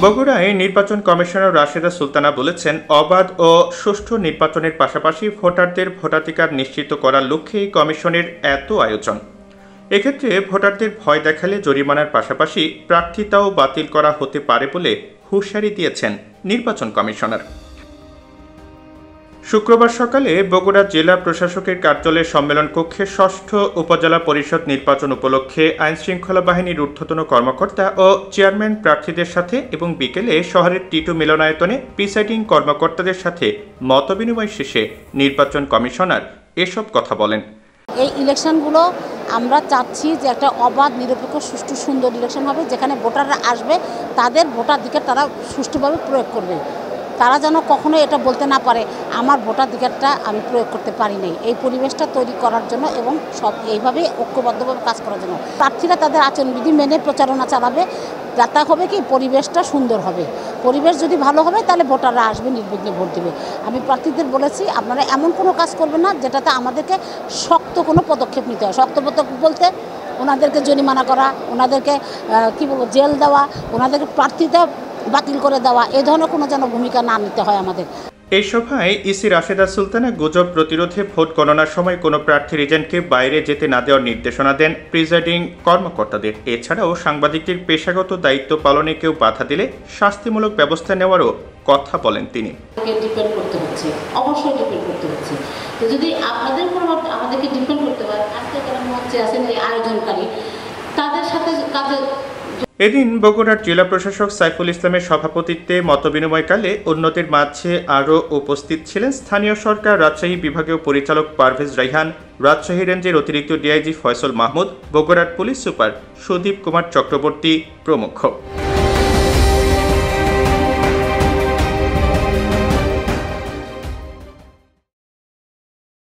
বগুড়ায় নির্বাচন কমিশনার রাশেদা সুলতানা বলেছেন, অবাধ ও সুষ্ঠু নির্বাচনের পাশাপাশি ভোটারদের ভোটাধিকার নিশ্চিত করার লক্ষ্যে কমিশনের এত আয়োজন। এক্ষেত্রে ভোটারদের ভয় দেখালে জরিমানার পাশাপাশি প্রার্থিতাও বাতিল করা হতে পারে বলে হুঁশিয়ারি দিয়েছেন নির্বাচন কমিশনার। শুক্রবার সকালে বগুড়া জেলা প্রশাসকের কার্যালয়ের সম্মেলন কক্ষে ষষ্ঠ উপজেলা পরিষদ নির্বাচন উপলক্ষে আইনশৃঙ্খলা বাহিনীর ঊর্ধ্বতন কর্মকর্তা ও চেয়ারম্যান প্রার্থীদের সাথে এবং বিকেলে শহরের টিটু মিলনায়তনে প্রিসাইডিং কর্মকর্তাদের সাথে মতবিনিময় শেষে নির্বাচন কমিশনার এসব কথা বলেন। এই ইলেকশনগুলো আমরা চাচ্ছি যে একটা অবাধ, নিরপেক্ষ, সুষ্ঠু, সুন্দর ইলেকশন হবে, যেখানে ভোটাররা আসবে, তাদের ভোটাধিকার তারা সুষ্ঠুভাবে প্রয়োগ করবে। তারা যেন কখনো এটা বলতে না পারে আমার ভোটাধিকারটা আমি প্রয়োগ করতে পারি নাই। এই পরিবেশটা তৈরি করার জন্য এবং সব এইভাবে ঐক্যবদ্ধভাবে কাজ করার জন্য প্রার্থীরা তাদের আচরণবিধি মেনে প্রচারণা চালাবে। যাতে হবে কি পরিবেশটা সুন্দর হবে। পরিবেশ যদি ভালো হবে তাহলে ভোটাররা আসবে, নির্বিঘ্নে ভোট দেবে। আমি প্রার্থীদের বলেছি, আপনারা এমন কোনো কাজ করবেন না যেটাতে আমাদেরকে শক্ত কোনো পদক্ষেপ নিতে হয়। শক্ত পদক্ষেপ বলতে ওনাদেরকে জরিমানা করা, ওনাদেরকে জেল দেওয়া, ওনাদেরকে প্রার্থীতা বাতিল করে দেওয়া, এই ধরনের কোনো যেন ভূমিকা না নিতে হয় আমাদের। এই সভায় ইসি রাশেদা সুলতানা গুজব প্রতিরোধে ভোট গণনার সময় কোনো প্রার্থীর এজেন্টকে বাইরে যেতে না দেওয়ার নির্দেশনা দেন প্রিসাইডিং কর্মকর্তাদের। এছাড়াও সাংবাদিকদের পেশাগত দায়িত্ব পালনে কেউ বাধা দিলে শাস্তিমূলক ব্যবস্থা নেওয়ারও কথা বলেন তিনি। ডিপেন্ড করতে হচ্ছে, অবশ্যই ডিপেন্ড করতে হচ্ছে। তো যদি আপনাদের উপর আমাদেরকে ডিপেন্ড করতে পারে, আজকে যারা মঞ্চে আছেন এই আয়োজনকারী, তাদের সাথে কাজে। এদিন বগুড়ার জেলা প্রশাসক সাইফুল ইসলামের সভাপতিত্বে মতবিনিময়কালে অন্যদের মাঝে আরও উপস্থিত ছিলেন স্থানীয় সরকার রাজশাহী বিভাগীয় পরিচালক পারভেজ রাইহান, রাজশাহী রেঞ্জের অতিরিক্ত ডিআইজি ফয়সল মাহমুদ, বগুড়ার পুলিশ সুপার সুদীপ কুমার চক্রবর্তী প্রমুখ।